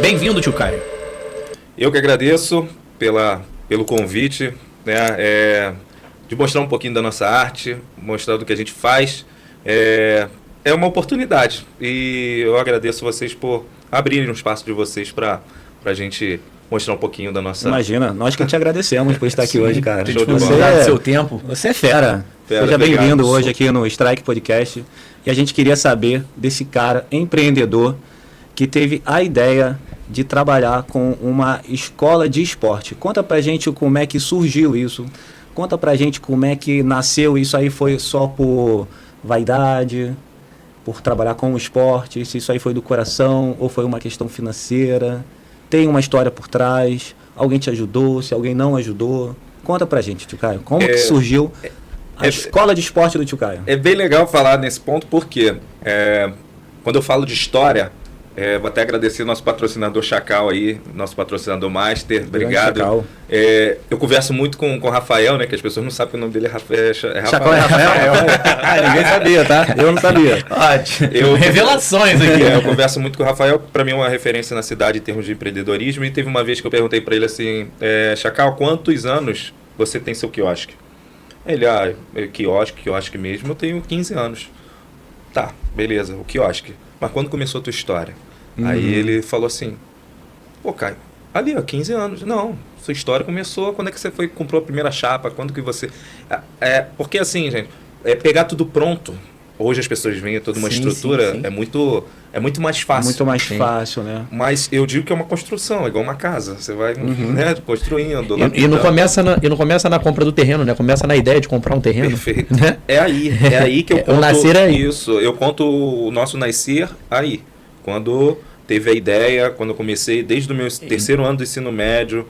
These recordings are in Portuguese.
Bem-vindo, tio Caio. Eu que agradeço pelo convite, né, de mostrar um pouquinho da nossa arte, mostrar do que a gente faz. É uma oportunidade e eu agradeço vocês por abrirem um espaço de vocês para a gente mostrar um pouquinho da nossa... Imagina, nós que te agradecemos por estar aqui hoje, cara. Você seu tempo. Você é fera. Seja bem-vindo hoje aqui no Strike Podcast. E a gente queria saber desse cara empreendedor que teve a ideia de trabalhar com uma escola de esporte. Conta pra gente como é que surgiu isso. Conta pra gente como é que nasceu. Isso aí foi só por vaidade, por trabalhar com o esporte, se isso aí foi do coração ou foi uma questão financeira. Tem uma história por trás. Alguém te ajudou, se alguém não ajudou. Conta pra gente, tio Caio. Como que surgiu a escola de esporte do tio Caio? É bem legal falar nesse ponto porque quando eu falo de história... vou até agradecer nosso patrocinador Chacal aí, nosso patrocinador Master, obrigado. Eu converso muito com o Rafael, né, que as pessoas não sabem que o nome dele é Rafael. Chacal é Rafael? Ninguém sabia, tá? Eu não sabia. Revelações aqui. Eu converso muito com o Rafael, para mim é uma referência na cidade em termos de empreendedorismo, e teve uma vez que eu perguntei para ele assim, Chacal, quantos anos você tem seu quiosque? Ele, quiosque mesmo, eu tenho 15 anos. Tá, beleza, o quiosque. Mas quando começou a tua história? Aí ele falou assim, pô, Caio, ali, 15 anos. Não, sua história começou, quando é que você comprou a primeira chapa? Quando que você... porque assim, gente, pegar tudo pronto, hoje as pessoas veem toda uma estrutura, sim. É muito mais fácil. Muito mais fácil, né? Mas eu digo que é uma construção, é igual uma casa. Você vai construindo. E não começa na compra do terreno, né? Começa na ideia de comprar um terreno. Perfeito. Né? É aí que eu conto. O nascer é aí. Isso, eu conto o nosso nascer aí. Quando teve a ideia, quando eu comecei, desde o meu terceiro ano do ensino médio,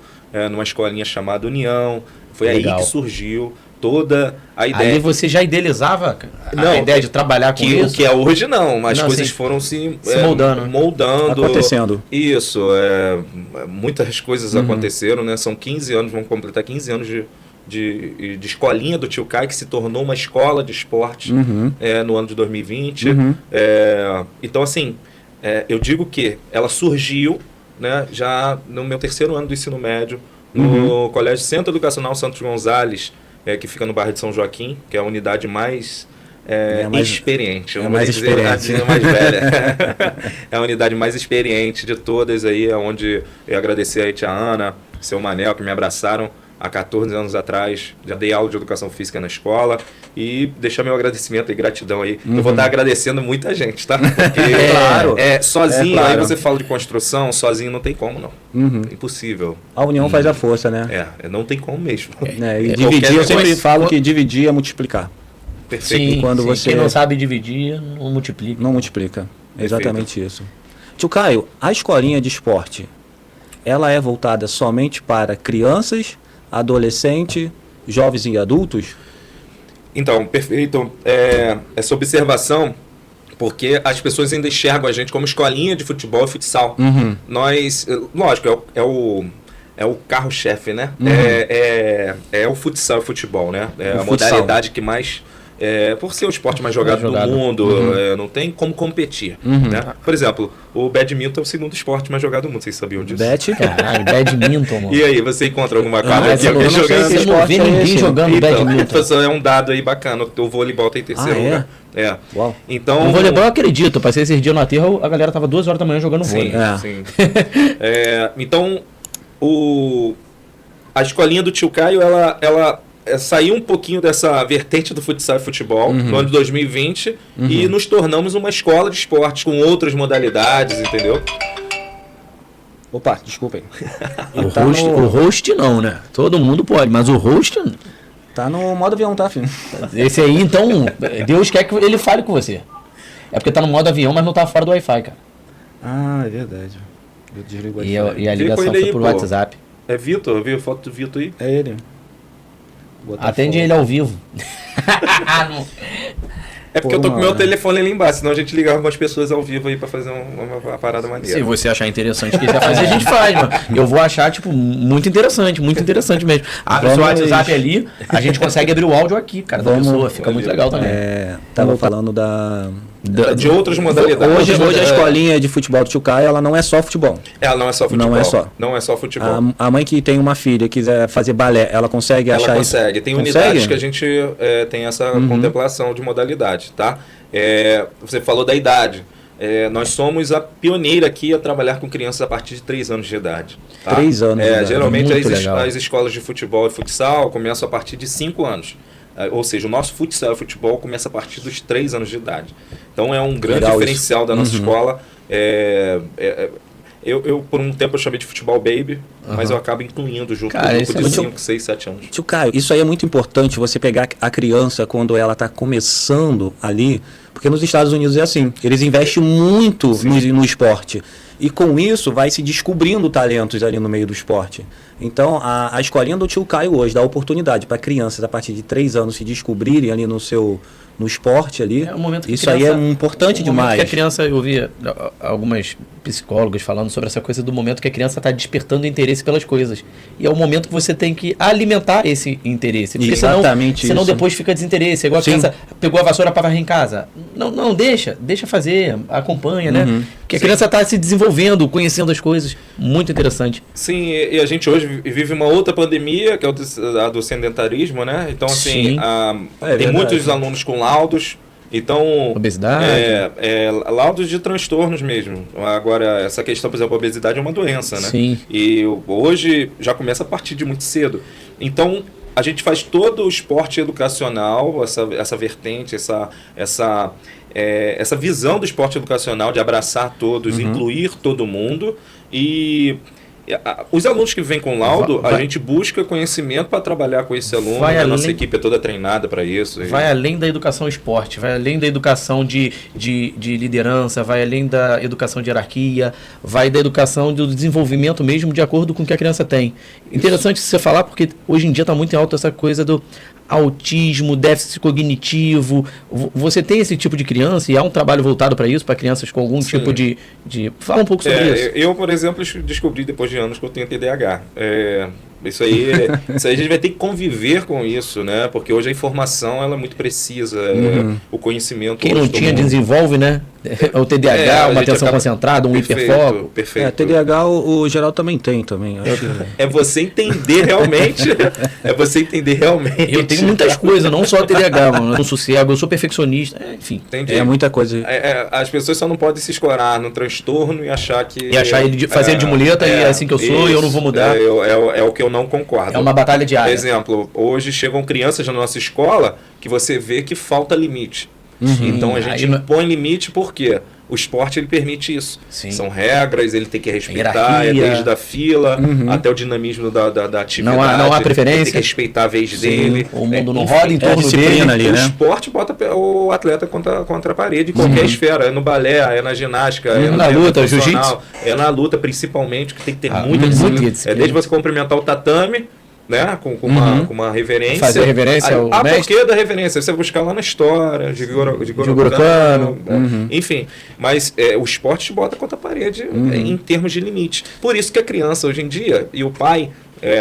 numa escolinha chamada União. Foi legal. Aí que surgiu toda a ideia. Ali você já idealizava a ideia de trabalhar com isso? O que é hoje não, mas as coisas foram se moldando. Acontecendo. Isso, muitas coisas aconteceram, né? São 15 anos, vamos completar 15 anos de escolinha do tio Caio, que se tornou uma escola de esporte no ano de 2020. Então, assim, eu digo que ela surgiu, né, já no meu terceiro ano do ensino médio, no Colégio Centro Educacional Santos Gonzalez, que fica no bairro de São Joaquim, que é a unidade mais experiente. Mais experiente. Mais velha. É a unidade mais experiente de todas aí, onde eu agradecer aí a tia Ana, seu Manel, que me abraçaram há 14 anos atrás. Já dei aula de educação física na escola e deixar meu agradecimento e gratidão aí. Eu vou estar agradecendo muita gente, tá? Porque claro. Sozinho, aí você fala de construção, sozinho não tem como, não. Impossível. A união faz a força, né? Não tem como mesmo. E dividir, eu sempre falo que dividir é multiplicar. Perfeito. Sim, quando você quem não sabe dividir, não multiplica. Não multiplica. Exatamente isso. Tio Caio, a escolinha de esporte, ela é voltada somente para crianças, adolescentes, jovens e adultos? Então, perfeito. Essa observação, porque as pessoas ainda enxergam a gente como escolinha de futebol e futsal. Nós, lógico, é o carro-chefe, né? É o futsal e futebol, né? É a modalidade que mais... por ser o esporte mais jogado do mundo, não tem como competir. Né? Por exemplo, o badminton é o segundo esporte mais jogado do mundo. Vocês sabiam disso? Caralho, badminton, mano. E aí, você encontra alguma quadra aqui alguém jogando? Você não vê ninguém jogando badminton. É um dado aí bacana. O voleibol tem terceiro lugar. Uau. Então, o voleibol eu acredito. Passei esses dias no aterro, a galera tava 2 horas da manhã jogando vôlei. Sim. Então, a escolinha do tio Caio, ela saiu um pouquinho dessa vertente do futsal e futebol no ano de 2020 e nos tornamos uma escola de esportes com outras modalidades, entendeu? Opa, desculpa aí. O host não, né? Todo mundo pode, mas o host... Tá no modo avião, tá, filho? Esse aí, então, Deus quer que ele fale com você. É porque tá no modo avião, mas não tá fora do Wi-Fi, cara. Ah, é verdade. Eu desligo o Wi-Fi. E a ligação foi por WhatsApp. É Vitor, viu a foto do Vitor aí? É ele. Atende ele ao vivo. É porque eu tô com meu telefone ali embaixo, senão a gente ligava com as pessoas ao vivo aí pra fazer uma parada maneira. Se você achar interessante, quiser fazer, a gente faz, mano. Eu vou achar, tipo, muito interessante mesmo. Abre o seu WhatsApp ali, a gente consegue abrir o áudio aqui, cara, da pessoa, fica muito legal também. Tava falando de outras modalidades. Hoje a escolinha de futebol do Tio Caio, ela não é só futebol. Ela não é só futebol. Não é só futebol. A mãe que tem uma filha e quiser fazer balé, ela consegue achar isso? Ela consegue. Tem unidades que a gente tem essa contemplação de modalidade, tá? Você falou da idade. Nós somos a pioneira aqui a trabalhar com crianças a partir de 3 anos de idade. Tá? 3 anos de idade. Geralmente as escolas de futebol e futsal começam a partir de 5 anos. Ou seja, o nosso futsal e futebol começa a partir dos 3 anos de idade. Então é um grande diferencial da nossa escola. Eu, por um tempo, eu chamei de futebol baby, mas eu acabo incluindo junto com o grupo de 5, 6, 7 anos. Tio Caio, isso aí é muito importante, você pegar a criança quando ela está começando ali, porque nos Estados Unidos é assim, eles investem muito no esporte. E com isso vai se descobrindo talentos ali no meio do esporte. Então a escolinha do Tio Caio hoje dá oportunidade para crianças a partir de 3 anos se descobrirem ali no esporte ali. É um momento que isso aí é importante demais. Que a criança, eu ouvi algumas psicólogas falando sobre essa coisa do momento que a criança está despertando interesse pelas coisas. E é o momento que você tem que alimentar esse interesse. Porque senão depois fica desinteresse. É igual a criança pegou a vassoura para varrer em casa. Não, deixa fazer, acompanha, né? Porque a criança está se desenvolvendo, conhecendo as coisas. Muito interessante. Sim, e a gente hoje vive uma outra pandemia, que é a do sedentarismo, né? Então, assim, tem muitos alunos com laudos. Então, obesidade. Laudos de transtornos mesmo. Agora, essa questão, por exemplo, a obesidade é uma doença, né? Sim. E hoje já começa a partir de muito cedo. Então, a gente faz todo o esporte educacional, essa vertente, essa visão do esporte educacional de abraçar todos, incluir todo mundo. E os alunos que vêm com laudo, a gente busca conhecimento para trabalhar com esse aluno. A nossa equipe é toda treinada para isso. Vai além da educação esporte, vai além da educação de liderança, vai além da educação de hierarquia, vai da educação do desenvolvimento mesmo de acordo com o que a criança tem. Interessante você falar, porque hoje em dia está muito em alta essa coisa do autismo, déficit cognitivo. Você tem esse tipo de criança e há um trabalho voltado para isso, para crianças com algum tipo de... Fala um pouco sobre isso. Eu, por exemplo, descobri depois de anos que eu tenho TDAH. Isso aí a gente vai ter que conviver com isso, né? Porque hoje a informação ela é muito precisa, o conhecimento... Quem não tinha desenvolve, né? O TDAH, uma atenção concentrada, um hiperfoco. Perfeito. TDAH o geral também tem. Acho. É você entender realmente. Eu tenho muitas coisas, não só TDAH, mano. Eu não sossego, eu sou perfeccionista, enfim. Entendi. É muita coisa. As pessoas só não podem se escorar no transtorno e achar que... fazer ele de muleta e é assim que eu sou e eu não vou mudar. É o que eu não concordo. É uma batalha diária. Por exemplo, hoje chegam crianças na nossa escola que você vê que falta limite. Então a gente impõe limite porque o esporte ele permite isso. Sim. São regras, ele tem que respeitar, desde a fila até o dinamismo da atividade. Não há preferência. Ele tem que respeitar a vez dele. O mundo não roda em torno dele ali, né? O esporte bota o atleta contra a parede em qualquer esfera. É no balé, é na ginástica, é na luta, jiu-jitsu. É na luta principalmente, que tem que ter muita disciplina. Desde você cumprimentar o tatame, né? Com uma reverência. Fazer reverência ao mestre. Porquê da reverência? Você buscar lá na história de Goro Kano. Enfim, mas o esporte te bota contra a parede em termos de limite. Por isso que a criança hoje em dia, e o pai,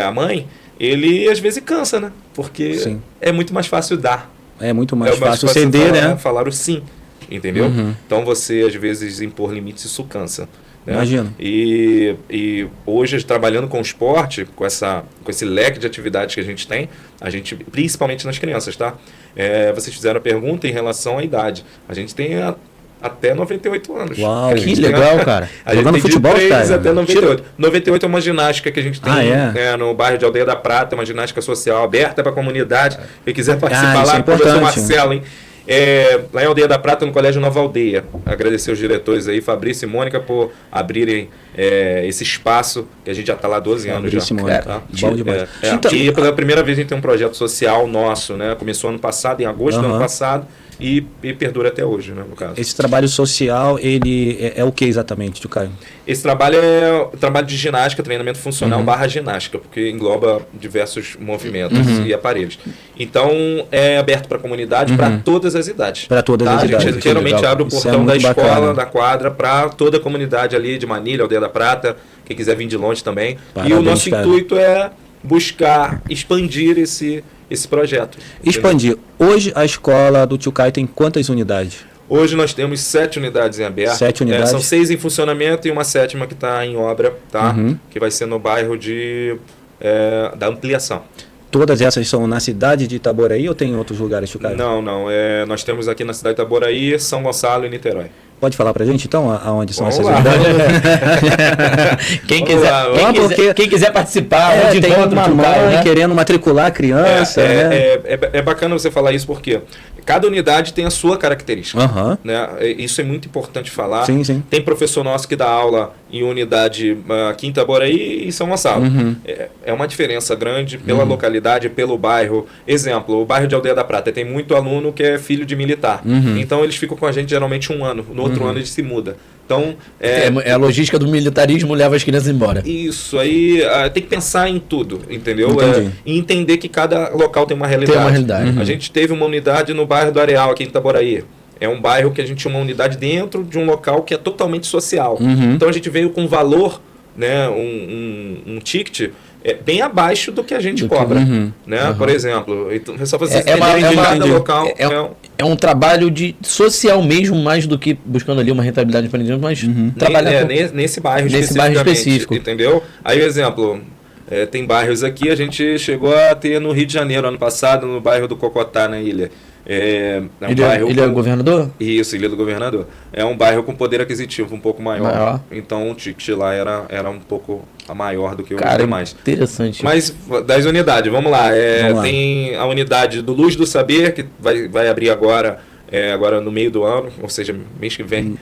a mãe, ele às vezes cansa, né? Porque é muito mais fácil dar. É muito mais fácil ceder, né? Falar o sim, entendeu? Então você às vezes impor limites, isso cansa. Né? Imagino. E hoje, trabalhando com o esporte, com esse leque de atividades que a gente tem, principalmente nas crianças, tá? Vocês fizeram a pergunta em relação à idade. A gente tem até 98 anos. Uau, que legal, cara. Jogando futebol, cara. Até 98. 98 é uma ginástica que a gente tem no bairro de Aldeia da Prata, uma ginástica social aberta para a comunidade. Quem quiser participar lá, professor Marcelo, hein? Lá em Aldeia da Prata, no Colégio Nova Aldeia. Agradecer os diretores aí, Fabrício e Mônica, por abrirem esse espaço, que a gente já está lá há 12 anos já. Tá? Bom demais. E pela primeira vez a gente tem um projeto social nosso, né? Começou ano passado, em agosto do ano passado, e perdura até hoje, né, no caso. Esse trabalho social, ele é o que exatamente, Tio Caio? Esse trabalho é o trabalho de ginástica, treinamento funcional barra ginástica, porque engloba diversos movimentos e aparelhos. Então, é aberto para a comunidade, para todas as idades. Para todas as idades. A gente geralmente abre o portão da escola, da quadra, para toda a comunidade ali de Manilha, Aldeia da Prata, quem quiser vir de longe também. Parabéns, e o nosso intuito é buscar expandir esse projeto. Expandir. Hoje a escola do Tio Caio tem quantas unidades? Hoje nós temos 7 unidades em aberto. 7 unidades. São 6 em funcionamento e uma 7ª que está em obra, tá? Que vai ser no bairro da Ampliação. Todas essas são na cidade de Itaboraí ou tem em outros lugares, Tio Caio? Não. Nós temos aqui na cidade de Itaboraí, São Gonçalo e Niterói. Pode falar pra gente, então, aonde são essas lá. unidades? Quem quiser participar, tem uma mãe querendo matricular a criança. É bacana você falar isso porque cada unidade tem a sua característica. Né? Isso é muito importante falar. Sim. Tem professor nosso que dá aula em unidade aqui em Itaboraí e São Gonçalo. É uma diferença grande pela localidade, pelo bairro. Exemplo, o bairro de Aldeia da Prata tem muito aluno que é filho de militar. Então eles ficam com a gente geralmente um ano. No outro ano ele se muda. Então, a logística do militarismo leva as crianças embora. Isso, aí tem que pensar em tudo, entendeu? E entender que cada local tem uma realidade. A gente teve uma unidade no bairro do Areal, aqui em Itaboraí. É um bairro que a gente tinha uma unidade dentro de um local que é totalmente social. Então a gente veio com valor, né, um ticket bem abaixo do que a gente cobra. Né? Por exemplo, então, só para vocês cada local é um trabalho social mesmo, mais do que buscando ali uma rentabilidade empreendedora, mas trabalhar nesse bairro específico. Entendeu? Aí, exemplo, tem bairros aqui, a gente chegou a ter no Rio de Janeiro, ano passado, no bairro do Cocotá, na ilha. Ilha do Governador? Isso, Ilha do Governador. É um bairro com poder aquisitivo um pouco maior. Então o ticket lá era um pouco maior do que os demais. Interessante. Mas das unidades, vamos lá. Tem a unidade do Luz do Saber, que vai abrir agora no meio do ano, ou seja, mês que vem.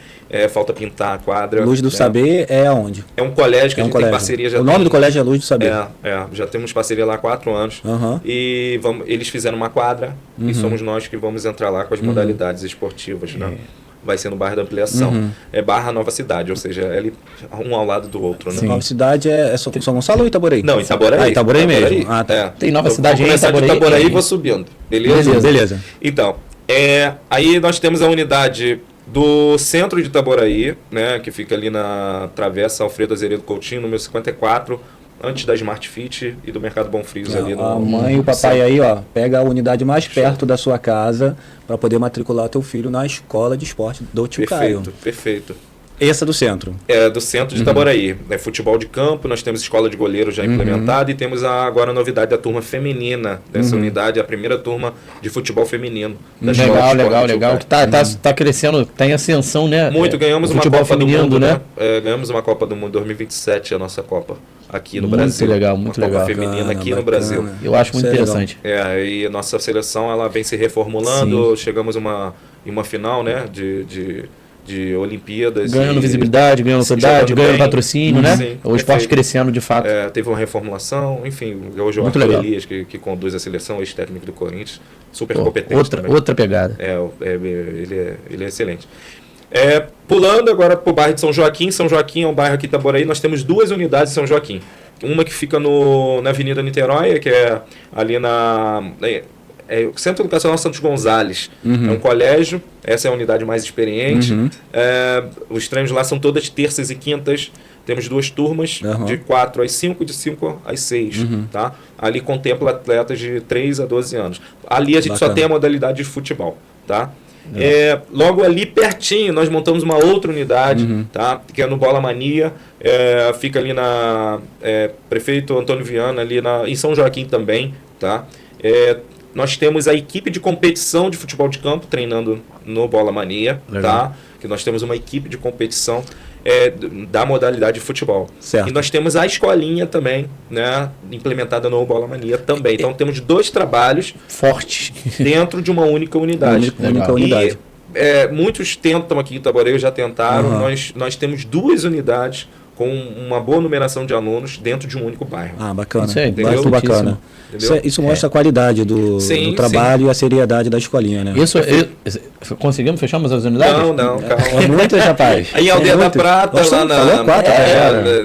Falta pintar a quadra. Luz do Saber é aonde? É um colégio que a gente tem parceria. O nome do colégio é Luz do Saber. Já temos parceria lá há 4 anos. E eles fizeram uma quadra e somos nós que vamos entrar lá com as modalidades esportivas. Né? Vai ser no bairro da Ampliação. É barra Nova Cidade, ou seja, um ao lado do outro. Né? Nova Cidade é São Gonçalo ou Itaboraí? Não, Itaboraí. Itaboraí mesmo. Tem Nova Cidade em Itaboraí e vou subindo. Beleza? Então, aí nós temos a unidade do centro de Itaboraí, né, que fica ali na Travessa Alfredo Azeredo Coutinho, número 54, antes da Smart Fit e do Mercado Bom Frios ali no... A mãe e o papai aí, pega a unidade mais perto da sua casa para poder matricular o teu filho na escola de esporte do Tio Caio. Perfeito. Essa é do centro? É do centro de Itaboraí. É futebol de campo, nós temos escola de goleiro já implementada e temos agora a novidade da turma feminina dessa unidade, a primeira turma de futebol feminino. Da legal. Que tá crescendo, tá em ascensão, né? Muito, ganhamos uma Copa do Mundo, né? Ganhamos uma Copa do Mundo 2027, a nossa Copa aqui no Brasil. Muito uma legal. Copa feminina aqui no Brasil. Eu acho muito interessante. E a nossa seleção, ela vem se reformulando, chegamos em uma final, né, de Olimpíadas. Ganhando visibilidade, ganhando autoridade, ganhando patrocínio, né? Sim, o esporte crescendo de fato. Teve uma reformulação, enfim, hoje o Arthur Elias, que conduz a seleção, ex-técnico do Corinthians, super competente também. Outra pegada. Ele é excelente. Pulando agora para o bairro de São Joaquim. São Joaquim é um bairro aqui em Itaboraí, nós temos 2 unidades em São Joaquim. Uma que fica na Avenida Niterói, que é ali o Centro Educacional Santos Gonzales. É um colégio, essa é a unidade mais experiente. Os treinos lá são todas terças e quintas. Temos 2 turmas, de 4 às 5, de 5 às 6. Tá? Ali contempla atletas de 3 a 12 anos. Ali a gente só tem a modalidade de futebol. Tá? Logo ali pertinho nós montamos uma outra unidade, tá? Que é no Bola Mania, fica ali na Prefeito Antônio Viana, ali em São Joaquim também. Tá? Nós temos a equipe de competição de futebol de campo treinando no Bola Mania, tá? Que nós temos uma equipe de competição da modalidade de futebol. Certo. E nós temos a escolinha também, né, implementada no Bola Mania também. Então temos 2 trabalhos fortes dentro de uma única unidade. Unidade. Muitos tentam aqui em Itaboraí, já tentaram. Nós temos 2 unidades com uma boa numeração de alunos dentro de um único bairro. Ah, bacana. Isso é muito bacana. Isso mostra a qualidade do trabalho e a seriedade da escolinha, né? Conseguimos fechar mais as unidades? Não, calma. É muito, rapaz. Em Aldeia da Prata,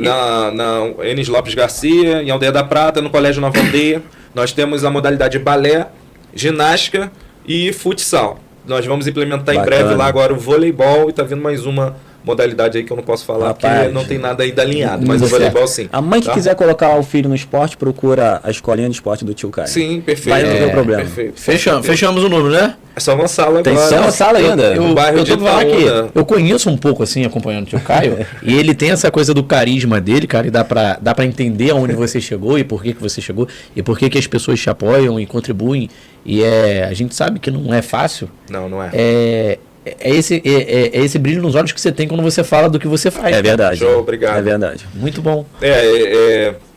lá na Enes Lopes Garcia, em Aldeia da Prata, no Colégio Nova Aldeia, nós temos a modalidade balé, ginástica e futsal. Nós vamos implementar em breve lá agora o voleibol e está vindo mais uma modalidade aí que eu não posso falar, porque não tem nada ainda alinhado, mas o voleibol sim. A mãe que quiser colocar o filho no esporte, procura a escolinha de esporte do tio Caio. Sim, perfeito. Vai não ter problema. Perfeito. Fechamos o número, né? É só uma sala agora. Tem só uma sala ainda. Eu tô falando aqui, eu conheço um pouco assim, acompanhando o tio Caio, e ele tem essa coisa do carisma dele, cara, e dá pra entender aonde você chegou e por que você chegou, e por que as pessoas te apoiam e contribuem, e a gente sabe que não é fácil. Não é. É esse brilho nos olhos que você tem quando você fala do que você faz. É verdade. Show, obrigado. É verdade. Muito bom.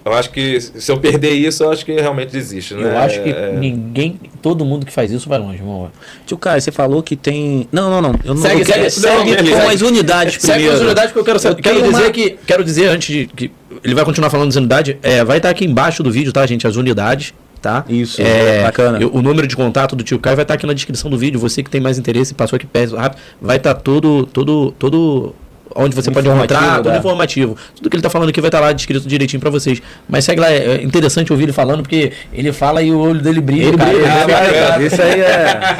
Eu acho que se eu perder isso, eu acho que realmente desiste, né? Eu acho que todo mundo que faz isso vai longe, irmão. Tio Caio, você falou que tem... Não. Eu não segue com as unidades primeiro. Segue as unidades, porque eu quero dizer antes de que ele vai continuar falando das unidades, vai estar aqui embaixo do vídeo, tá, gente? As unidades. Tá? Isso, bacana. O número de contato do tio Caio vai estar aqui na descrição do vídeo. Você que tem mais interesse, passou aqui perto rápido, vai estar todo onde você pode encontrar, tudo informativo. Tudo que ele está falando aqui vai estar lá descrito direitinho para vocês. Mas segue lá, é interessante ouvir ele falando, porque ele fala e o olho dele brilha. Isso aí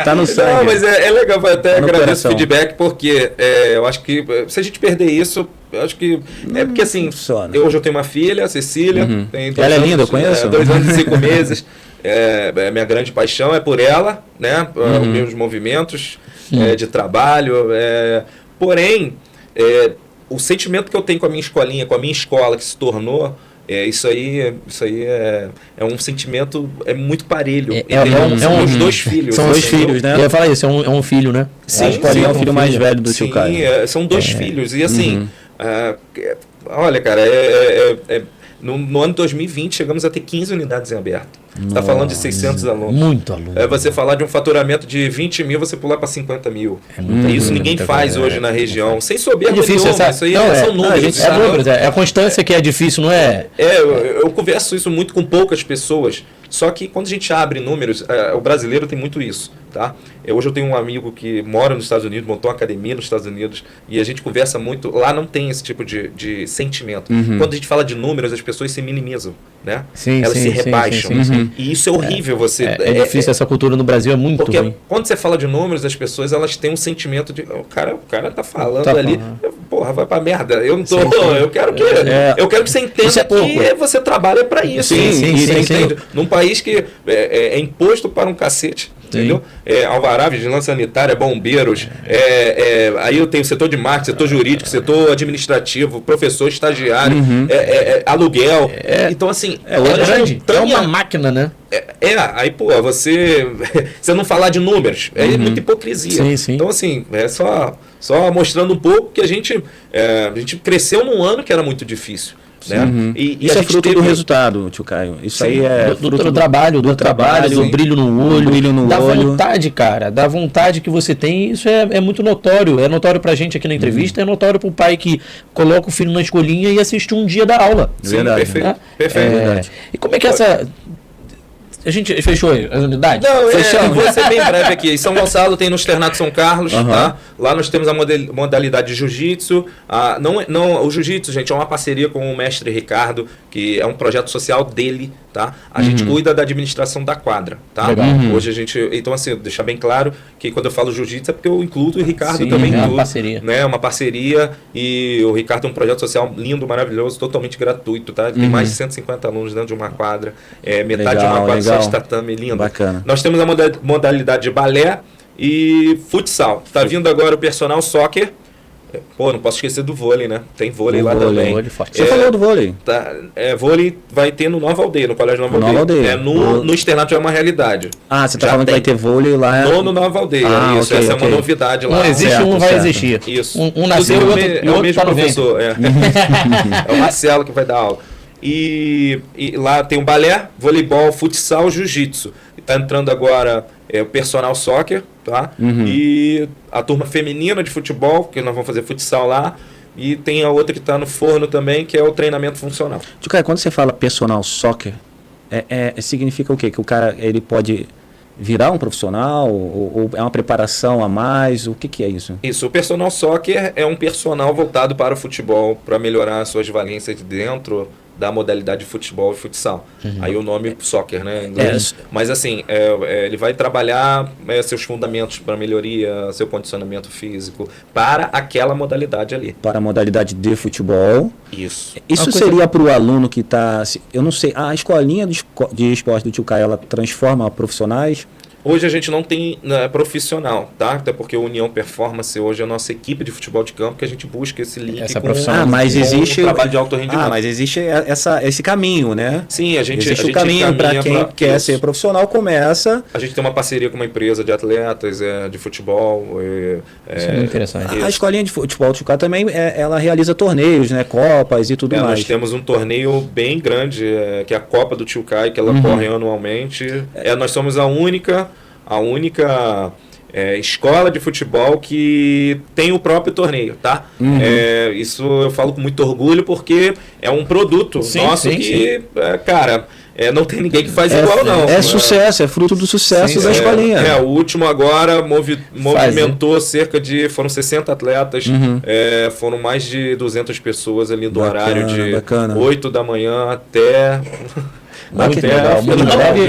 tá no sangue. Não, mas é legal, eu até agradeço o feedback, porque eu acho que se a gente perder isso, eu acho que porque assim, hoje eu tenho uma filha, a Cecília, tem ela é linda, eu conheço. 2 anos e 5 meses. Minha grande paixão é por ela, né? Os meus movimentos de trabalho. Porém, o sentimento que eu tenho com a minha escolinha, com a minha escola que se tornou, isso aí é um sentimento muito parelho. São os 2 filhos. São 2 filhos, né? Eu ia falar isso, é um filho, né? Sim, a escolinha é o filho mais velho do tio Caio. São 2 filhos. E assim, olha, cara, no ano de 2020 chegamos a ter 15 unidades em aberto. Você está falando de 600 alunos. Muito aluno. Você falar de um faturamento de 20 mil, você pular para 50 mil. Isso ninguém faz hoje na região. Sem soberba nenhuma. Isso aí são números. É a constância que é difícil, não é? Eu converso isso muito com poucas pessoas. Só que quando a gente abre números, o brasileiro tem muito isso, tá? Hoje eu tenho um amigo que mora nos Estados Unidos, montou uma academia nos Estados Unidos, e a gente conversa muito, lá não tem esse tipo de sentimento. Quando a gente fala de números, as pessoas se minimizam, né? Elas se rebaixam. E isso é horrível. É difícil, essa cultura no Brasil é muito porque ruim. Quando você fala de números, as pessoas elas têm um sentimento de, o cara tá falando ali, porra, vai pra merda. Eu não tô, eu quero que você entenda que você trabalha para isso. Sim. Num país que é imposto para um cacete. Entendeu? Alvará, vigilância sanitária, bombeiros, aí eu tenho setor de marketing, setor jurídico, setor administrativo, professor, estagiário, aluguel. Então, assim, é uma máquina, né? Aí, pô, você não falar de números, é muita hipocrisia. Sim. Então, assim, só mostrando um pouco que a gente cresceu num ano que era muito difícil. Né? E isso é fruto do resultado, tio Caio. Isso aí é fruto do trabalho, do brilho no olho, da vontade, cara, da vontade que você tem. Isso é muito notório. É notório pra gente aqui na entrevista, é notório pro pai que coloca o filho na escolinha e assiste um dia da aula. Sim, verdade, perfeito. Verdade. E como é que essa... A gente fechou as unidades? Não, vou ser bem breve aqui. Em São Gonçalo tem no Externato São Carlos, tá? Lá nós temos a modalidade de jiu-jitsu. O jiu-jitsu, gente, é uma parceria com o mestre Ricardo, que é um projeto social dele, tá? A gente cuida da administração da quadra, tá? Hoje a gente... Então, assim, deixar bem claro que quando eu falo jiu-jitsu é porque eu incluo o Ricardo também. É uma parceria. Né? Uma parceria, e o Ricardo tem um projeto social lindo, maravilhoso, totalmente gratuito, tá? Tem mais de 150 alunos dentro de uma quadra. Metade de uma quadra de tatame, lindo. Bacana. Nós temos a modalidade de balé e futsal. Está vindo agora o personal soccer. Não posso esquecer do vôlei, né? Tem vôlei lá também. Você falou do vôlei. Vôlei vai ter no Nova Aldeia, no Colégio Nova Aldeia. No Externato é uma realidade. Você está falando que vai ter vôlei lá? No Nova Aldeia. Isso, essa é uma novidade lá. Não existe, vai existir. Isso. Um nasceu, é o mesmo professor. É o Marcelo que vai dar aula. E lá tem o balé, voleibol, futsal, jiu-jitsu. Está entrando agora o personal soccer, tá? E a turma feminina de futebol, que nós vamos fazer futsal lá. e tem a outra que está no forno também, que é o treinamento funcional. Tio, quando você fala personal soccer, significa o quê? Que o cara ele pode virar um profissional ou é uma preparação a mais? O que é isso? Isso, o personal soccer é um personal voltado para o futebol, para melhorar suas valências dentro da modalidade de futebol e futsal. Aí o nome soccer, né, em inglês. Mas assim, ele vai trabalhar seus fundamentos para melhoria, seu condicionamento físico, para aquela modalidade ali. Para a modalidade de futebol. Isso. Isso seria para o aluno que está... Eu não sei, a escolinha de esporte do Tio Caio, ela transforma profissionais? Hoje a gente não tem profissional, tá? Até porque o União Performance hoje é a nossa equipe de futebol de campo que a gente busca esse link mas existe o trabalho de alto rendimento. Mas existe esse caminho, né? Sim, existe o caminho para quem quer ser profissional, começa... A gente tem uma parceria com uma empresa de atletas, de futebol. Isso é muito interessante. A escolinha de futebol do Tio Caio também, ela realiza torneios, né? Copas e tudo mais. Nós temos um torneio bem grande, que é a Copa do Tio Caio, que ela corre anualmente. Nós somos a única escola de futebol que tem o próprio torneio, tá? Isso eu falo com muito orgulho porque é um produto nosso que, cara, não tem ninguém que faz igual, não. É sucesso, é fruto do sucesso da escolinha. O último agora movimentou foram 60 atletas, foram mais de 200 pessoas ali do horário de 8 da manhã até...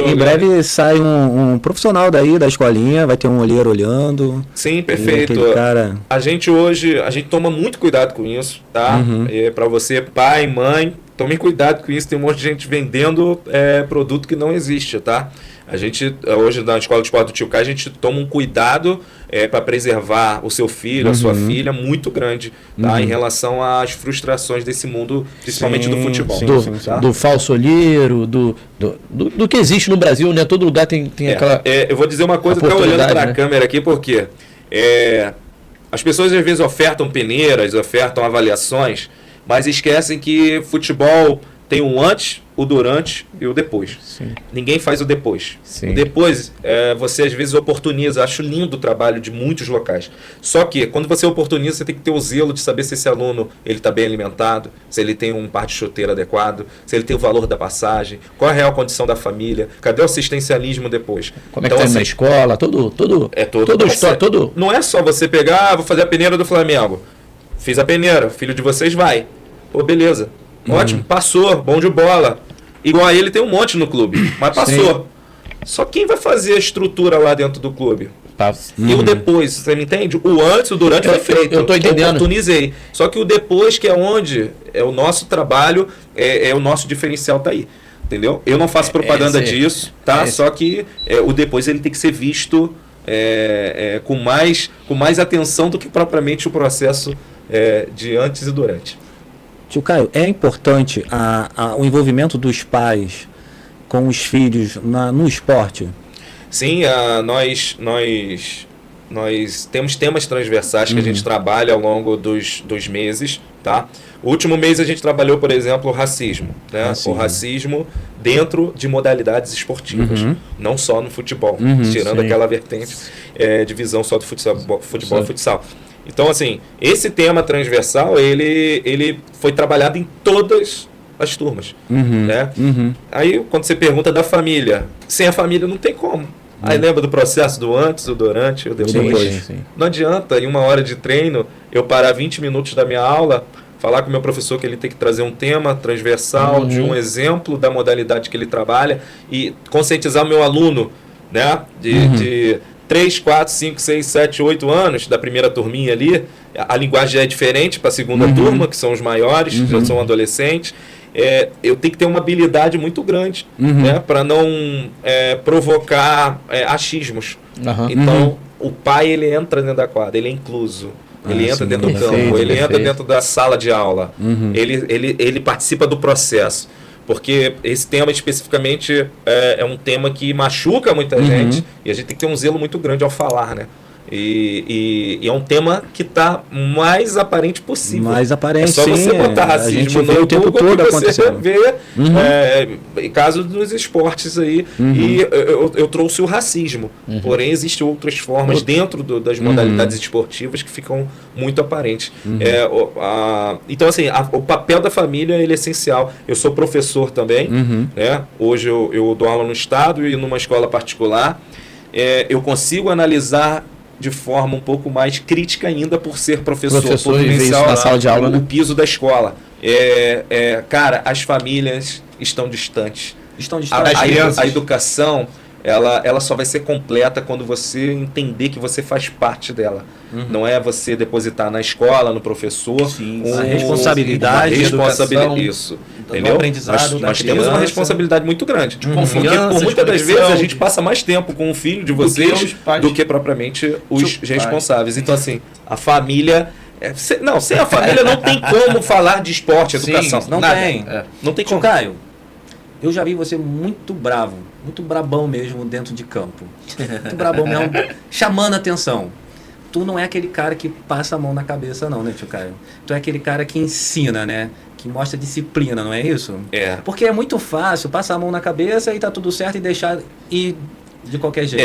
Em breve sai um profissional daí da escolinha, vai ter um olheiro olhando. Sim, perfeito. Cara... A gente toma muito cuidado com isso, tá? Para você, pai, mãe, tome cuidado com isso. Tem um monte de gente vendendo produto que não existe, tá? A gente, hoje na Escola de Esporte do Tio Caio, a gente toma um cuidado para preservar o seu filho, a sua filha, muito grande, tá? Em relação às frustrações desse mundo, principalmente do futebol. Do falso olheiro, do que existe no Brasil, né? Todo lugar tem aquela... eu vou dizer uma coisa, eu estou olhando para a câmera aqui, porque as pessoas às vezes ofertam peneiras, ofertam avaliações, mas esquecem que futebol tem o antes, o durante e o depois. Sim. Ninguém faz o depois. Sim. O depois, você às vezes oportuniza. Acho lindo o trabalho de muitos locais. Só que, quando você oportuniza, você tem que ter o zelo de saber se esse aluno está bem alimentado, se ele tem um par de chuteiro adequado, se ele tem o valor da passagem, qual a real condição da família, cadê o assistencialismo depois. Como então, é que está na escola, todo. Não é só você pegar, vou fazer a peneira do Flamengo. Fiz a peneira, filho de vocês vai. Pô, beleza. Ótimo, passou, bom de bola. Igual a ele tem um monte no clube, mas passou. Sim. Só quem vai fazer a estrutura lá dentro do clube? E o depois, você me entende? O antes, o durante foi feito. Eu tô entendendo. Eu oportunizei. Só que o depois, que é onde é o nosso trabalho, é o nosso diferencial, tá aí. Entendeu? Eu não faço propaganda disso, tá? Só que o depois ele tem que ser visto com mais atenção do que propriamente o processo de antes e durante. Tio Caio, é importante o envolvimento dos pais com os filhos no esporte? Sim, nós temos temas transversais que a gente trabalha ao longo dos meses, tá? O último mês a gente trabalhou, por exemplo, o racismo, né? O racismo dentro de modalidades esportivas, não só no futebol, tirando aquela vertente de visão só do futebol e futsal. Então, assim, esse tema transversal, ele foi trabalhado em todas as turmas, né? Aí, quando você pergunta da família, sem a família não tem como. Aí lembra do processo do antes, do durante, o depois. Sim. Não adianta, em 1 hora de treino, eu parar 20 minutos da minha aula, falar com o meu professor que ele tem que trazer um tema transversal, de um exemplo da modalidade que ele trabalha, e conscientizar o meu aluno, né, de 3, 4, 5, 6, 7, 8 anos da primeira turminha ali, a linguagem é diferente para a segunda turma, que são os maiores, que são adolescentes. Eu tenho que ter uma habilidade muito grande, né, para não provocar achismos. Então, o pai, ele entra dentro da quadra, ele é incluso. Ele entra dentro do campo, ele entra dentro da sala de aula, ele participa do processo. Porque esse tema especificamente é um tema que machuca muita gente, e a gente tem que ter um zelo muito grande ao falar, né? E é um tema que está mais aparente possível. Mais aparente, é só você botar racismo a gente vê o tempo Google todo que você acontecendo. vê casos dos esportes aí. E eu trouxe o racismo. Porém, existem outras formas dentro das modalidades esportivas que ficam muito aparentes. Então, assim, o papel da família ele é essencial. Eu sou professor também. Né? Hoje eu dou aula no estado e numa escola particular. Eu consigo analisar de forma um pouco mais crítica ainda por ser professor e ver isso na sala de aula, o né? piso da escola. Cara, as famílias estão distantes. A educação ela só vai ser completa quando você entender que você faz parte dela. Não é você depositar na escola, no professor, a responsabilidade, isso. Entendeu? Nós temos uma responsabilidade muito grande. Porque por muitas das vezes a gente passa mais tempo com o filho de vocês do que propriamente os responsáveis. Então, assim, a família. Sem a família não tem como falar de esporte, educação. Sim, não tem como. Caio, eu já vi você muito bravo, muito brabão mesmo dentro de campo. Muito brabão mesmo, chamando a atenção. Tu não é aquele cara que passa a mão na cabeça não, né, tio Caio? Tu é aquele cara que ensina, né? Que mostra disciplina, não é isso? Porque é muito fácil passar a mão na cabeça e tá tudo certo e deixar ir de qualquer jeito.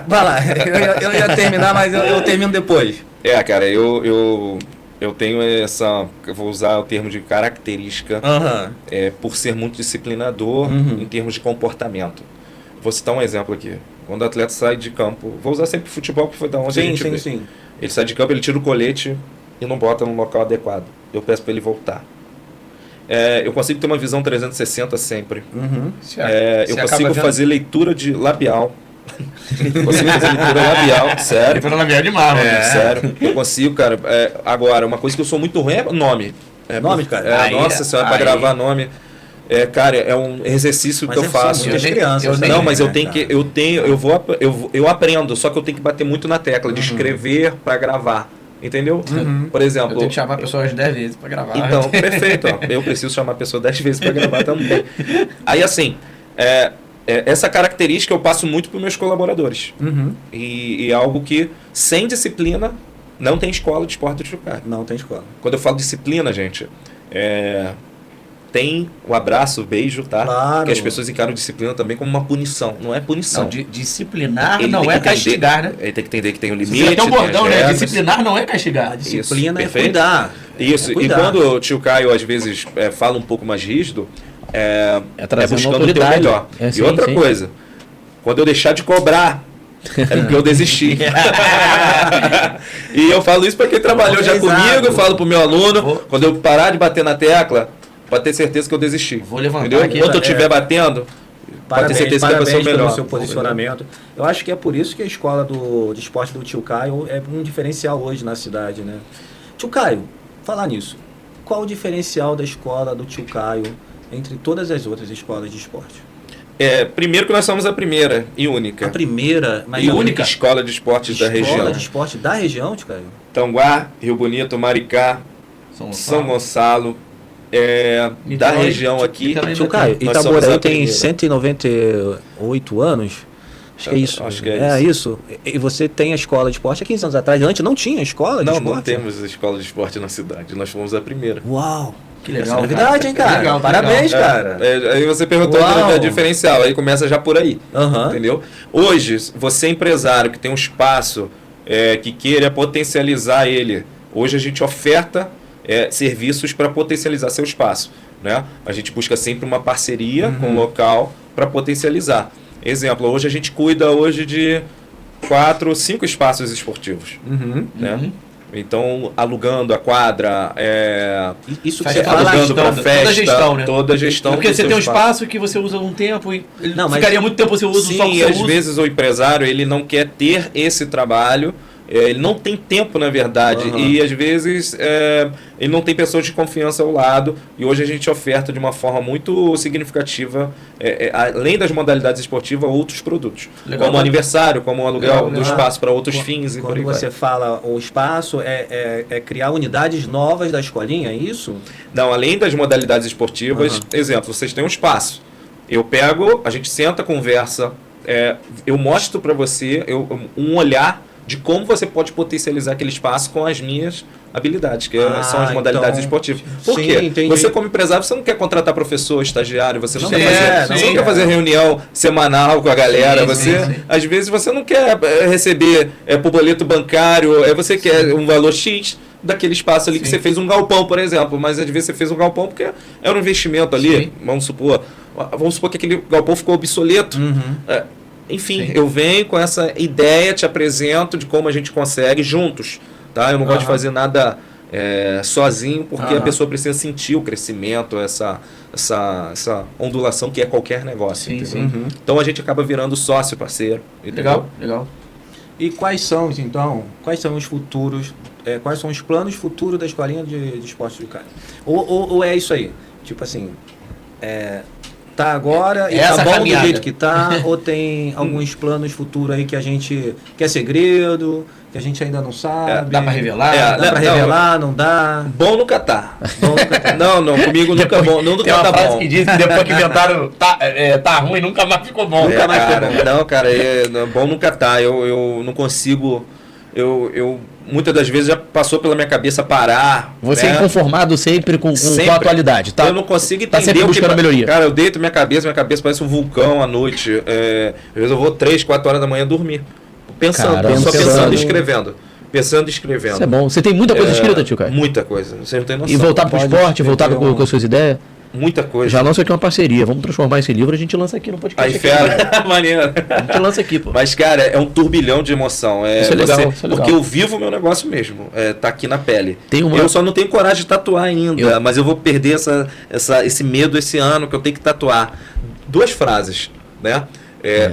Vai lá, eu ia terminar, mas eu termino depois. Cara, eu tenho essa, eu vou usar o termo de característica, por ser muito disciplinador em termos de comportamento. Vou citar um exemplo aqui. Quando o atleta sai de campo, vou usar sempre futebol, que foi da onde a gente veio. Sim. Ele sai de campo, ele tira o colete e não bota no local adequado. Eu peço para ele voltar. Eu consigo ter uma visão 360 sempre. Eu consigo fazer leitura de labial. Sério. Leitura labial de mármore. Sério. Eu consigo, cara. Agora, uma coisa que eu sou muito ruim é nome. Nome, cara? Nossa senhora, para gravar nome. Cara, é um exercício que eu faço. Eu aprendo, só que eu tenho que bater muito na tecla de escrever para gravar. Entendeu? Por exemplo, eu tenho que chamar a pessoa 10 vezes para gravar. Então, perfeito. Eu preciso chamar a pessoa 10 vezes para gravar também. Aí, assim, essa característica eu passo muito para os meus colaboradores. E é algo que, sem disciplina, não tem escola de esporte do Chucaio. Não tem escola. Quando eu falo disciplina, gente, tem o abraço, o beijo, tá? Claro. Que as pessoas encaram disciplina também como uma punição. Não é punição. Não, disciplinar não é castigar, né? Ele tem que entender que tem um limite. Tem um bordão, né? Disciplinar não é castigar. A disciplina é cuidar. Isso. E quando o tio Caio, às vezes, fala um pouco mais rígido, buscando o teu melhor. E outra coisa, quando eu deixar de cobrar, é porque eu desisti. E eu falo isso para quem trabalhou já comigo, eu falo pro meu aluno, quando eu parar de bater na tecla, pode ter certeza que eu desisti. Vou levantar entendeu? aqui. Enquanto eu estiver batendo, pode ter certeza que vai ser o melhor. Pelo seu posicionamento. Eu acho que é por isso que a escola de esporte do tio Caio é um diferencial hoje na cidade, né? Tio Caio, falar nisso, qual o diferencial da escola do tio Caio entre todas as outras escolas de esporte? Primeiro que nós somos a primeira e única. A primeira, mas a única escola de esportes da região. Escola de esporte da região, tio Caio? Tanguá, Rio Bonito, Maricá, São Gonçalo. Da região aqui. Tio Caio, Itaboraí tem 198 anos. Acho que é isso. Acho que é isso. E você tem a escola de esporte há 15 anos atrás. Antes não tinha escola de esporte? Não temos escola de esporte na cidade. Nós fomos a primeira. Uau! Que legal. É verdade, hein, cara? Legal, parabéns, cara. Aí você perguntou o diferencial. Aí começa já por aí. Entendeu? Hoje, você é empresário que tem um espaço que queira potencializar ele. Hoje a gente oferta serviços para potencializar seu espaço, né? A gente busca sempre uma parceria com o local para potencializar. Exemplo, hoje a gente cuida de 4, 5 espaços esportivos, né? Então, alugando a quadra, isso que você fala, alugando para festa, toda a gestão, né? Toda a gestão. Porque você tem um espaço que você usa um tempo e ficaria muito tempo você usa só que você usa. Sim, às vezes o empresário ele não quer ter esse trabalho. Ele não tem tempo, na verdade, e às vezes ele não tem pessoas de confiança ao lado, e hoje a gente oferta de uma forma muito significativa, além das modalidades esportivas, outros produtos, como aniversário, como o aluguel do espaço para outros fins. E quando você fala o espaço, criar unidades novas da escolinha, é isso? Não, além das modalidades esportivas, exemplo, vocês têm um espaço, a gente senta, conversa, eu mostro para você um olhar de como você pode potencializar aquele espaço com as minhas habilidades, que são as modalidades esportivas. Por quê? Entendi. Você, como empresário, você não quer contratar professor, estagiário, você não quer fazer reunião semanal com a galera, às vezes você não quer receber por boleto bancário, você quer um valor X daquele espaço ali que você fez um galpão, por exemplo, mas às vezes você fez um galpão porque era um investimento ali, vamos supor que aquele galpão ficou obsoleto. Enfim, eu venho com essa ideia, te apresento de como a gente consegue juntos, tá? Eu não gosto de fazer nada sozinho, porque a pessoa precisa sentir o crescimento, essa ondulação que é qualquer negócio. Então a gente acaba virando sócio, parceiro. Legal. E quais são os futuros, quais são os planos futuros da escolinha de esportes do Caio? Ou é isso aí? Tipo assim, tá agora e tá bom do jeito que tá, ou tem alguns planos futuros aí que a gente, que é segredo, que a gente ainda não sabe? Dá pra revelar? Dá pra revelar, não dá? Bom nunca tá. Não, comigo nunca é bom. Nunca tá bom. Que diz que depois que inventaram tá ruim, nunca mais ficou bom. Nunca mais ficou bom. Não, cara, bom nunca tá. Eu não consigo... Eu muitas das vezes já passou pela minha cabeça parar. Você é inconformado sempre com a atualidade, tá? Eu não consigo entender. Tá sempre buscando melhoria. Cara, eu deito minha cabeça parece um vulcão à noite. Às vezes eu vou 3, 4 horas da manhã dormir. Pensando e escrevendo. Pensando e escrevendo. Isso é bom. Você tem muita coisa escrita, tio Caio? Muita coisa. Você não tem noção. E voltar pro esporte, voltar com as suas ideias? Muita coisa. Já lança aqui uma parceria. Vamos transformar esse livro, a gente lança aqui no podcast. Aí, fera. Maneiro. A gente lança aqui, pô. Mas, cara, é um turbilhão de emoção. Isso é legal, isso é legal. Porque eu vivo o meu negócio mesmo. Tá aqui na pele. Eu só não tenho coragem de tatuar ainda, mas eu vou perder esse medo esse ano que eu tenho que tatuar. 2 frases, né?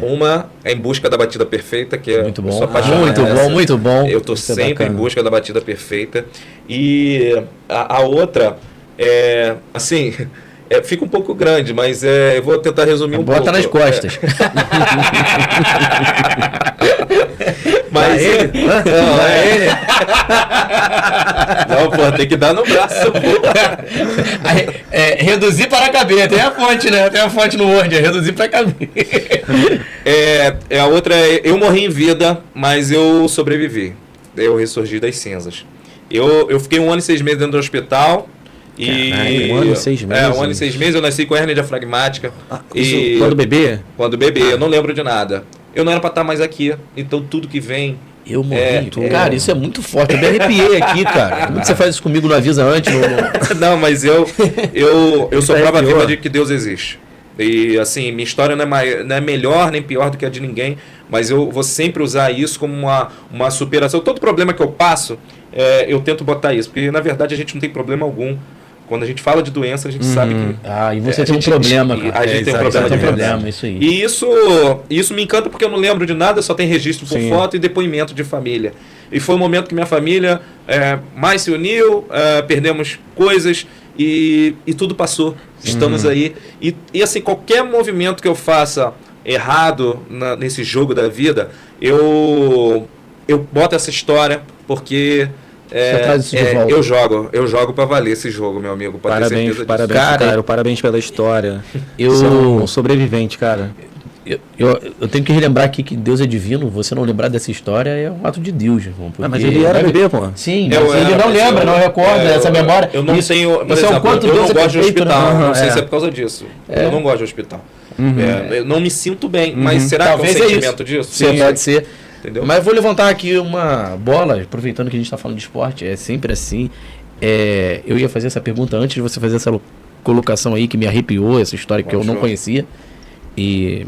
Uma é Em Busca da Batida Perfeita, que muito bom. Eu sou apaixonado. Muito bom. Eu tô sempre em busca da batida perfeita. E a outra assim, fica um pouco grande, mas eu vou tentar resumir pouco. Bota nas costas. Mas ele? Não, pô, tem que dar no braço. Reduzir para a cabeça. Tem a fonte, né? Tem a fonte no Word. Reduzir para a cabeça. A outra eu morri em vida, mas eu sobrevivi. Eu ressurgi das cinzas. Eu fiquei 1 ano e 6 meses dentro do hospital. E 1 ano e 6 meses? 1 ano e 6 meses. Eu nasci com hérnia diafragmática. Quando bebê? Quando bebê. Eu não lembro de nada. Eu não era pra estar mais aqui, então tudo que vem... Eu morri. Cara, isso é muito forte. Eu me arrepiei aqui, cara. Como que você faz isso comigo? Não avisa antes? Não, mas eu sou prova viva de que Deus existe. E assim, minha história não é melhor nem pior do que a de ninguém, mas eu vou sempre usar isso como uma superação. Todo problema que eu passo, eu tento botar isso, porque na verdade a gente não tem problema algum. Quando a gente fala de doença, a gente sabe que... e você tem um problema, cara. A gente tem um problema. Isso aí. E isso me encanta porque eu não lembro de nada, só tem registro por foto e depoimento de família. E foi um momento que minha família mais se uniu, perdemos coisas e tudo passou. Estamos aí. E assim, qualquer movimento que eu faça errado nesse jogo da vida, eu boto essa história porque... eu jogo pra valer esse jogo, meu amigo. Parabéns, parabéns pela história. Você é um sobrevivente, cara. Eu tenho que relembrar aqui que Deus é divino. Você não lembrar dessa história é um ato de Deus, irmão. Mas ele era bebê, pô. Sim, mas ele não lembra, não recorda essa memória. Eu não tenho. Por exemplo, eu não gosto de hospital. Não sei se é por causa disso. Eu não gosto de hospital. Eu não me sinto bem. Mas será que é um sentimento disso? Sim, pode ser. Entendeu? Mas vou levantar aqui uma bola, aproveitando que a gente está falando de esporte, é sempre assim. Eu ia fazer essa pergunta antes de você fazer essa colocação aí que me arrepiou, essa história que eu não conhecia. E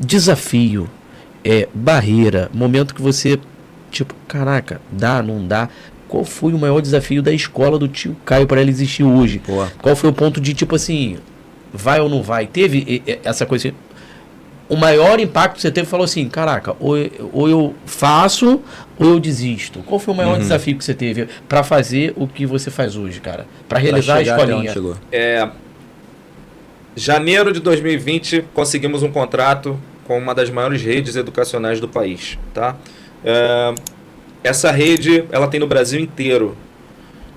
desafio, barreira, momento que você, tipo, caraca, dá, não dá. Qual foi o maior desafio da escola do tio Caio para ela existir hoje? Boa. Qual foi o ponto de, tipo assim, vai ou não vai? Teve essa coisa assim? O maior impacto que você teve, falou assim, caraca, ou eu faço ou eu desisto. Qual foi o maior desafio que você teve para fazer o que você faz hoje, cara? Para realizar a escolinha? Janeiro de 2020, conseguimos um contrato com uma das maiores redes educacionais do país, tá? Essa rede, ela tem no Brasil inteiro.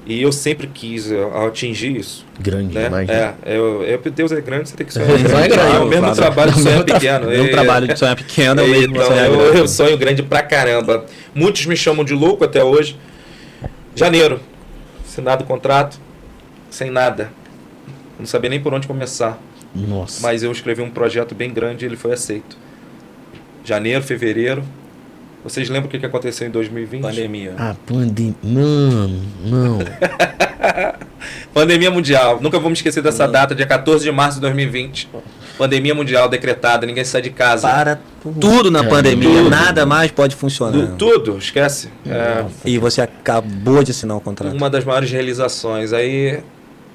E eu sempre quis atingir isso. Grande né? demais. Né? Deus é grande, você tem que sonhar. É grande. O mesmo trabalho de sonhar pequeno. O trabalho de sonhar pequeno é o mesmo. Então, eu sonho grande pra caramba. Muitos me chamam de louco até hoje. Janeiro, assinado o contrato, sem nada. Não sabia nem por onde começar. Nossa. Mas eu escrevi um projeto bem grande e ele foi aceito. Janeiro, fevereiro. Vocês lembram o que aconteceu em 2020? Pandemia. Pandemia. Não. Pandemia mundial. Nunca vou me esquecer dessa data, dia 14 de março de 2020. Pandemia mundial decretada, ninguém sai de casa. Para tudo na pandemia, tudo. Nada mais pode funcionar. Tudo, esquece. E você acabou de assinar o contrato. Uma das maiores realizações. Aí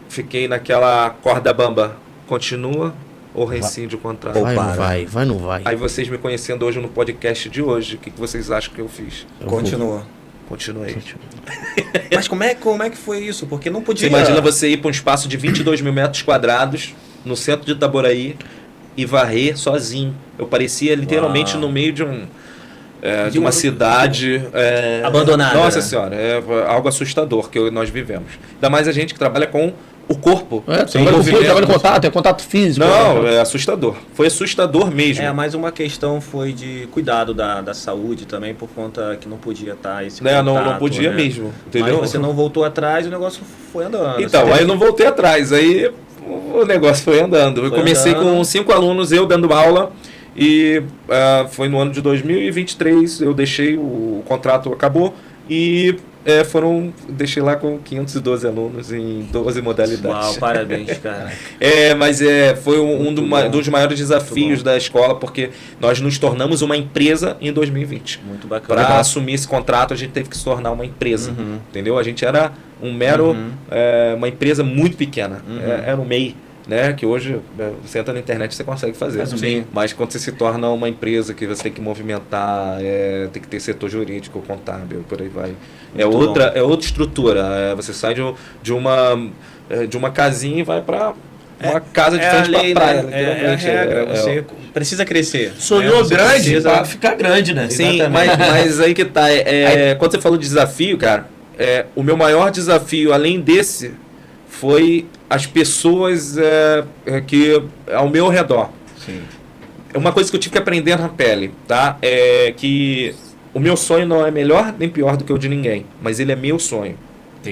fiquei naquela corda bamba. Continua ou rescinde o contrato? Vai, não vai. Aí vocês me conhecendo hoje no podcast de hoje, o que vocês acham que eu fiz? Continuei. Mas como é que foi isso? Porque não podia... Você imagina você ir para um espaço de 22 mil metros quadrados, no centro de Itaboraí, e varrer sozinho. Eu parecia literalmente no meio de uma cidade abandonada. Nossa senhora, é algo assustador que nós vivemos. Ainda mais a gente que trabalha com o corpo. Trabalha com contato, é contato físico. Não, é assustador. Foi assustador mesmo. Mas uma questão foi de cuidado da saúde também, por conta que não podia estar esse contato. Não podia mesmo, entendeu? Mas você não voltou atrás e o negócio foi andando. Então, aí eu não voltei atrás, aí o negócio foi andando. Eu comecei com 5 alunos, eu dando aula, e foi no ano de 2023, eu deixei, o contrato acabou, e deixei lá com 512 alunos em 12 modalidades. Uau, parabéns, cara. Mas foi um dos maiores desafios da escola, porque nós nos tornamos uma empresa em 2020. Muito bacana. Para assumir esse contrato, a gente teve que se tornar uma empresa, entendeu? A gente era um mero, uma empresa muito pequena, era um MEI. Né? Que hoje você entra na internet e você consegue fazer. Sim. Mas quando você se torna uma empresa que você tem que movimentar, tem que ter setor jurídico, contábil, por aí vai. É outra estrutura. Você sai de uma casinha e vai para uma casa de frente para a praia. Você precisa crescer. Sonhou grande para ficar grande, né? Sim, mas aí que tá. Quando você falou de desafio, cara, o meu maior desafio, além desse, foi as pessoas que ao meu redor. Sim. É uma coisa que eu tive que aprender na pele, tá? É que o meu sonho não é melhor nem pior do que o de ninguém, mas ele é meu sonho.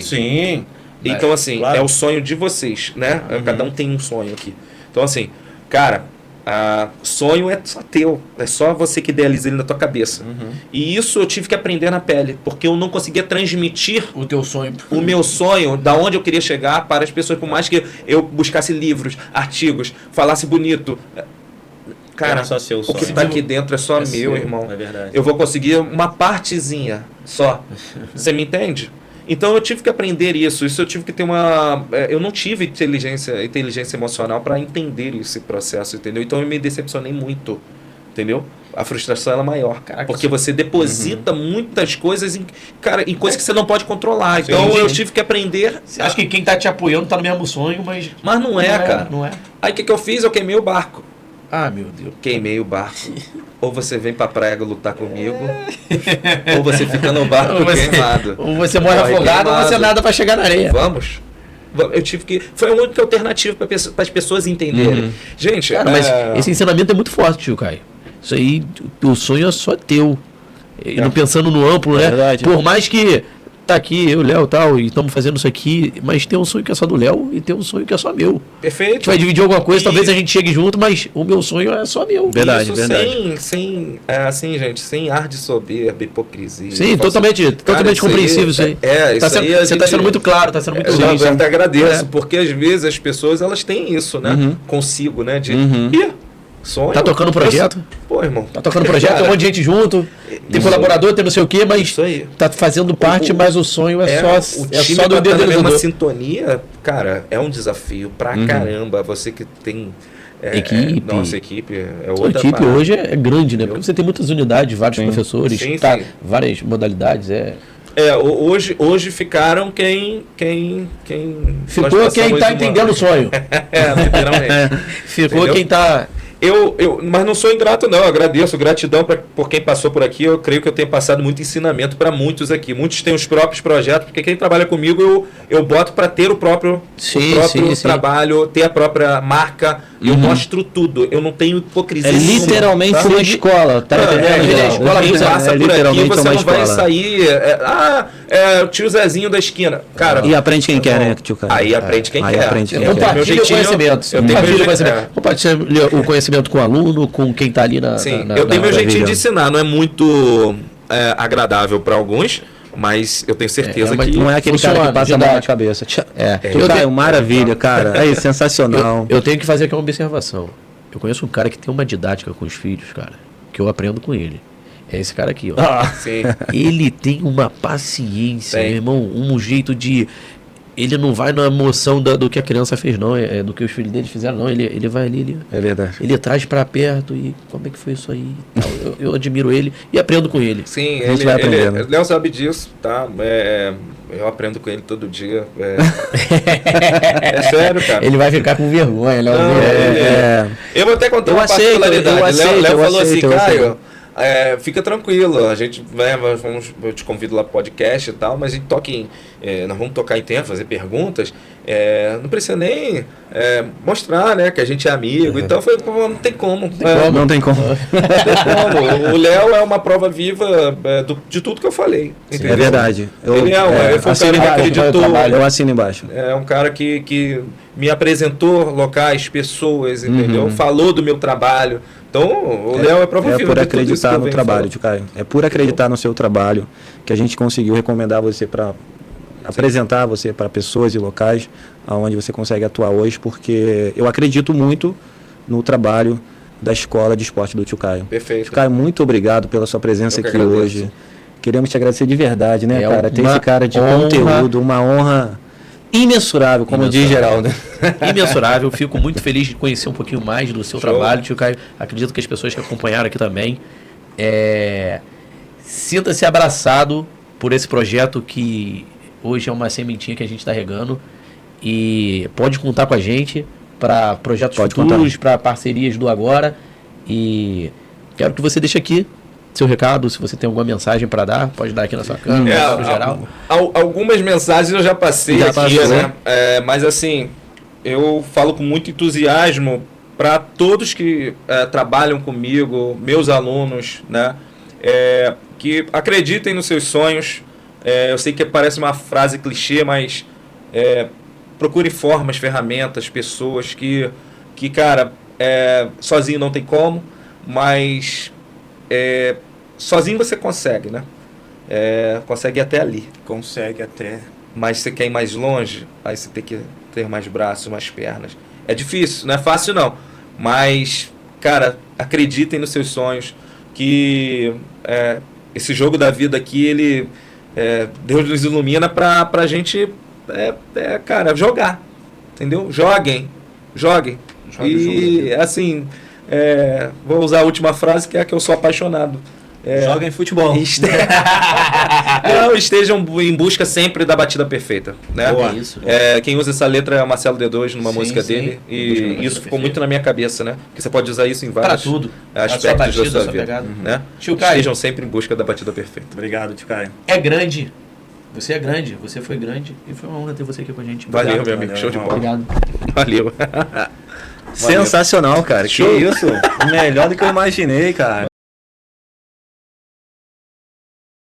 Sim. Então, assim, claro. É o sonho de vocês, né? Cada um tem um sonho aqui. Então, assim, cara, sonho é só teu, é só você que idealiza ele na tua cabeça. E isso eu tive que aprender na pele, porque eu não conseguia transmitir o teu sonho, o meu sonho, da onde eu queria chegar para as pessoas, por mais que eu buscasse livros, artigos, falasse bonito. Cara, só seu sonho. O que está aqui dentro é só meu, irmão. É verdade. Eu vou conseguir uma partezinha só. Você me entende? Então eu tive que aprender isso. Eu tive que ter eu não tive inteligência emocional para entender esse processo, entendeu? Então eu me decepcionei muito, entendeu? A frustração ela é maior. Caraca, porque você deposita muitas coisas em coisas que você não pode controlar. Então eu tive que aprender. Acho que quem tá te apoiando tá no mesmo sonho, mas não é, cara. Não é. Aí o que eu fiz? Eu queimei o barco. Meu Deus. Queimei o barco. Ou você vem pra praia lutar comigo, ou você fica no barco queimado. Ou você morre afogado, ou você nada pra chegar na areia. Vamos. Eu tive que... Foi a única alternativa para as pessoas entenderem. Gente... Cara, mas esse ensinamento é muito forte, tio Caio. Isso aí, o sonho é só teu. E não pensando no amplo, né? Verdade. Por mais que tá aqui, eu, Léo e tal, e estamos fazendo isso aqui, mas tem um sonho que é só do Léo e tem um sonho que é só meu. Perfeito. A gente vai dividir alguma coisa, talvez a gente chegue junto, mas o meu sonho é só meu. Verdade, isso verdade. Sem ar de soberba, hipocrisia. Sim, totalmente compreensível isso aí. Você está sendo muito claro, está sendo muito lindo. Eu até agradeço, porque às vezes as pessoas elas têm isso, né? Consigo, né? Sonho. Tá tocando projeto? Pô, irmão. Tá tocando projeto, tem um monte de gente junto, tem colaborador, tem não sei o quê, mas tá fazendo parte, mas o sonho é só do dedo. Na mesma sintonia, cara, é um desafio pra caramba. Você que tem equipe. Nossa equipe é outra. A equipe hoje é grande, né? Porque você tem muitas unidades, vários professores, várias modalidades. Hoje ficaram quem ficou quem tá entendendo o sonho. Literalmente. Ficou quem tá Mas não sou ingrato, não. Eu agradeço, gratidão por quem passou por aqui. Eu creio que eu tenho passado muito ensinamento para muitos aqui. Muitos têm os próprios projetos, porque quem trabalha comigo eu boto para ter o próprio trabalho, ter a própria marca. Eu mostro tudo. Eu não tenho hipocrisia. É literalmente uma escola, tá entendendo? A escola que passa por aqui, você não vai sair. O tio Zezinho da esquina. Cara, e aprende quem quer, né, tio Caio? Aí aprende quem quer. Compartilha o conhecimento. Compartilha o conhecimento com o aluno, com quem está ali na. Sim, eu tenho meu jeitinho de ensinar. Não é muito agradável para alguns, mas eu tenho certeza que não é aquele cara que passa a mão na cabeça. Tio Caio, maravilha, cara. Aí, sensacional. Eu tenho que fazer aqui uma observação. Eu conheço um cara que tem uma didática com os filhos, cara, que eu aprendo com ele. É esse cara aqui, ó. Sim. Ele tem uma paciência, meu irmão, um jeito de... Ele não vai na emoção do que a criança fez, não. Do que os filhos dele fizeram, não. Ele vai ali. É verdade. Ele traz pra perto e como é que foi isso aí? Eu admiro ele e aprendo com ele. Sim, a gente vai aprendendo. Léo sabe disso, tá? Eu aprendo com ele todo dia. É sério, cara. Ele vai ficar com vergonha, Léo. Eu vou até contar uma particularidade. Léo falou assim, Caio... fica tranquilo, a gente eu te convido lá pro podcast e tal, mas a gente toca nós vamos tocar em tempo, fazer perguntas, não precisa nem mostrar, né, que a gente é amigo, então foi, não tem como. Não tem como. O Léo é uma prova viva de tudo que eu falei. É verdade. Ele foi um cara que acreditou. Eu assino embaixo. É um cara que me apresentou locais, pessoas, entendeu? Falou do meu trabalho. Então, o Léo é prova viva. É por acreditar no trabalho, tio Caio. É por acreditar no seu trabalho que a gente conseguiu recomendar você para apresentar você para pessoas e locais onde você consegue atuar hoje, porque eu acredito muito no trabalho da Escola de Esporte do tio Caio. Perfeito. Tio Caio, muito obrigado pela sua presença aqui hoje. Queremos te agradecer de verdade, né, cara? Ter esse cara de conteúdo, uma honra imensurável, como diz Geraldo. Imensurável. Fico muito feliz de conhecer um pouquinho mais do seu trabalho, tio Caio. Acredito que as pessoas que acompanharam aqui também. Sinta-se abraçado por esse projeto que hoje é uma sementinha que a gente está regando. E pode contar com a gente para projetos futuros, para parcerias do agora. E quero que você deixe aqui seu recado, se você tem alguma mensagem para dar, pode dar aqui na sua câmera, no geral. Algumas mensagens eu já passei aqui, né? Mas assim, eu falo com muito entusiasmo para todos que trabalham comigo, meus alunos, né? Que acreditem nos seus sonhos. Eu sei que parece uma frase clichê, mas procure formas, ferramentas, pessoas que cara, sozinho não tem como, mas sozinho você consegue, né? Consegue ir até ali. Consegue até. Mas você quer ir mais longe, aí você tem que ter mais braços, mais pernas. É difícil, não é fácil não. Mas, cara, acreditem nos seus sonhos, que esse jogo da vida aqui, ele Deus nos ilumina pra gente, cara, jogar. Entendeu? Joguem. E, assim, vou usar a última frase, que é a que eu sou apaixonado. Joguem futebol. Não, estejam em busca sempre da batida perfeita, né? Boa. Isso. Quem usa essa letra é o Marcelo D2 numa música dele, e isso ficou muito na minha cabeça, né? Porque você pode usar isso em vários aspectos da sua vida, né? Tio Caio, estejam sempre em busca da batida perfeita. Obrigado, tio Caio. É grande. Você é grande, você foi grande e foi uma honra ter você aqui com a gente. Obrigado, valeu, meu amigo. Show de bola. Obrigado. Valeu. Sensacional, cara. Show. Que isso? Melhor do que eu imaginei, cara.